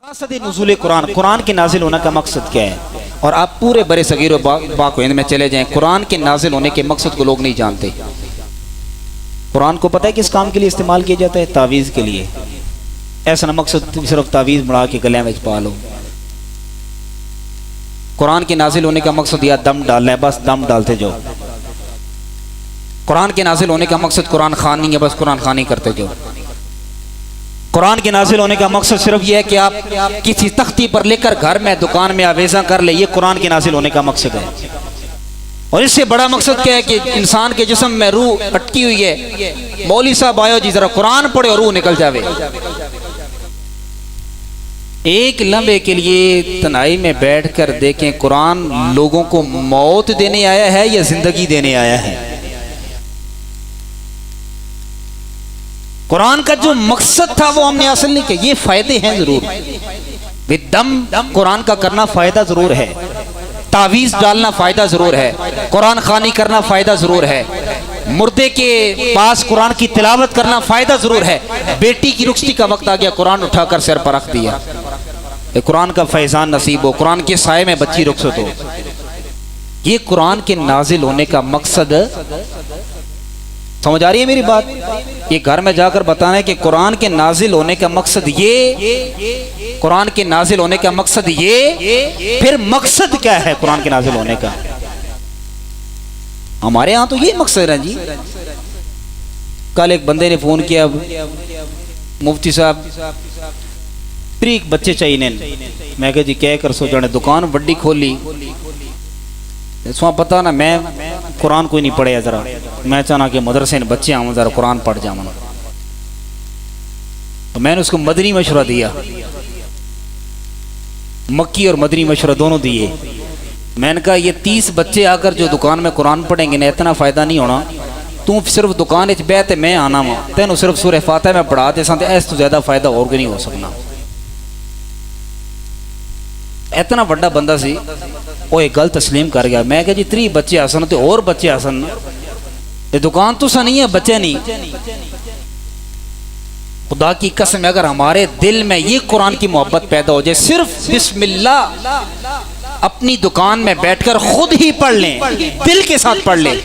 मकसद नुज़ूल कुरान, कुरान के नाजिल होने का मकसद क्या है? और आप पूरे बड़े सगीर पाक हिंद में चले जाएं, कुरान के नाजिल होने के मकसद को लोग नहीं जानते। कुरान को पता है किस काम के लिए इस्तेमाल किया जाता है? तावीज़ के लिए। ऐसा ना मकसद सिर्फ तावीज़ बना के गले में पा लो। कुरान के नाजिल होने का मकसद या दम डालना है, बस दम डालते जाओ। कुरान के नाजिल होने का मकसद कुरान खानी है, बस कुरान खानी करते जाओ। कुरान के नाजिल होने का मकसद सिर्फ यह है कि आप किसी तख्ती पर लेकर घर में दुकान में आवेजा कर ले, ये कुरान के नाजिल होने का मकसद है। और इससे बड़ा मकसद क्या है कि इंसान के जिस्म में रूह अटकी हुई है, मौलवी साहब आयो जी जरा कुरान पढ़े और रूह निकल जावे। एक लम्हे के लिए तन्हाई में बैठकर देखें, कुरान लोगों को मौत देने आया है या जिंदगी देने आया है? कुरान का जो मकसद था वो हमने हासिल नहीं किया। ये फायदे हैं जरूर, दम कुरान का करना फायदा जरूर है, तावीज़ डालना फायदा जरूर है, कुरान खानी करना फायदा जरूर है, मुर्दे के पास कुरान की तिलावत करना फायदा जरूर है। बेटी की रुखसती का वक्त आ गया, कुरान उठाकर सिर पर रख दिया, कुरान का फैजान नसीब हो, कुरान के साए में बच्ची रुखसत हो। ये कुरान के नाजिल होने का मकसद, समझ आ रही है मेरी बात? ये घर में जाकर बताना है कि कुरान के नाजिल होने का मकसद ये, कुरान के नाजिल होने का मकसद ये, फिर मकसद क्या है कुरान के नाजिल होने का? हमारे यहाँ तो ये मकसद है जी। कल एक बंदे ने फोन किया, मुफ्ती साहब प्रीक बच्चे चाहिए ने। मैं कहा जी क्या कर सोचा, दुकान बड़ी खोली, पता ना मैं कुरान कोई नहीं पढ़े जरा, मैं चाहना कि मदरसे में बच्चे आऊँ जरा कुरान पढ़ जाऊँ। तो मैंने उसको मदनी मशवरा दिया, मक्की और मदनी मशवरा दोनों दिए। मैंने कहा ये 30 बच्चे आकर जो दुकान में कुरान पढ़ेंगे ना, इतना फायदा नहीं होना। तू सिर्फ दुकान बैठे मैं आना वा, तेन सिर्फ सूरह फातिहा में पढ़ा दे सन, इस तो ज्यादा फायदा और नहीं हो सकना। इतना बड़ा बंदा सी, वो एक गल तस्लीम कर गया। मैं कहा जी 30 बच्चे आसन तो और बच्चे आसन, ये दुकान तो सा नहीं है, बच्चे नहीं। खुदा की कसम, अगर हमारे दिल में ये कुरान की मोहब्बत पैदा हो जाए, सिर्फ बिस्मिल्लाह अपनी दुकान में बैठकर खुद ही पढ़ लें, दिल के साथ पढ़ लें,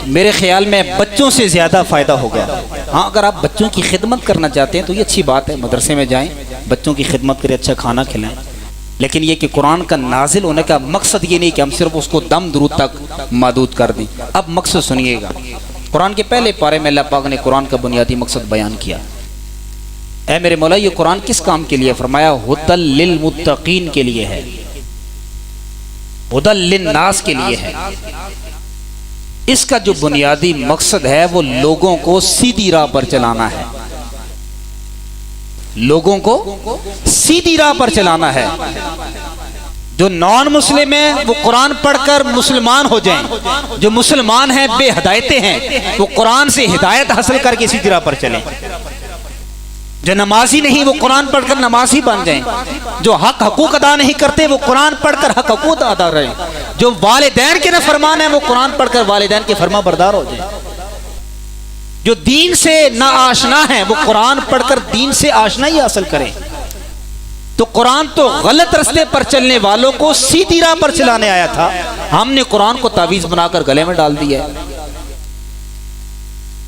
मेरे ख्याल में बच्चों से ज्यादा फायदा होगा। हाँ, अगर आप बच्चों की खिदमत करना चाहते हैं तो ये अच्छी बात है, मदरसे में जाएं, बच्चों की खिदमत करें, अच्छा खाना खिलाएं। लेकिन ये कि कुरान का नाजिल होने का मकसद ये नहीं कि हम सिर्फ उसको दम दुरूद तक महदूद कर दें। अब मकसद सुनिएगा, कुरान के पहले पारे में अल्लाह पाक ने कुरान का बुनियादी मकसद बयान किया। ऐ मेरे मौला, ये कुरान किस काम के लिए? फरमाया हुदल लिल मुत्तकीन के लिए है, हुदल लिन नास के लिए है। इसका जो बुनियादी मकसद है वो लोगों को सीधी राह पर चलाना है, लोगों को सीधी राह पर चलाना है। जो नॉन मुस्लिम है वो कुरान पढ़कर मुसलमान हो जाएं, जो मुसलमान हैं बेहिदायते हैं वो कुरान से हिदायत हासिल करके सीधी राह पर चलें। जो नमाजी नहीं वो कुरान पढ़कर नमाजी बन जाएं, जो हक हकूक अदा नहीं करते वो कुरान पढ़कर हक हकूक अदा करें, जो वालिदैन के नफरमान है वो कुरान पढ़कर वालिदैन के फरमा बरदार हो जाए, जो दीन से ना आशना है वो कुरान पढ़कर दीन से आशनाई हासिल करें। तो कुरान तो गलत रास्ते पर चलने वालों को सीधी राह पर चलाने आया था, हमने कुरान को तावीज़ बनाकर गले में डाल दिया है।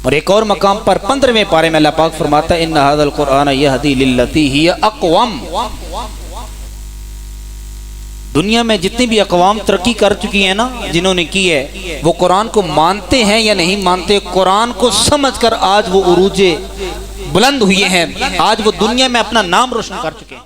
और एक और मकाम पर 15वें पारे में अल्लाह पाक फरमाता है इन्ना हाज़ल कुरान यहदी लिल्लती हिय अक़वम। दुनिया में जितनी भी अक़वाम तरक्की कर चुकी है ना, जिन्होंने की है, वो कुरान को मानते हैं या नहीं मानते, कुरान को समझकर आज वो उरूजे बुलंद हुए हैं, आज वो दुनिया में अपना नाम रोशन कर चुके हैं।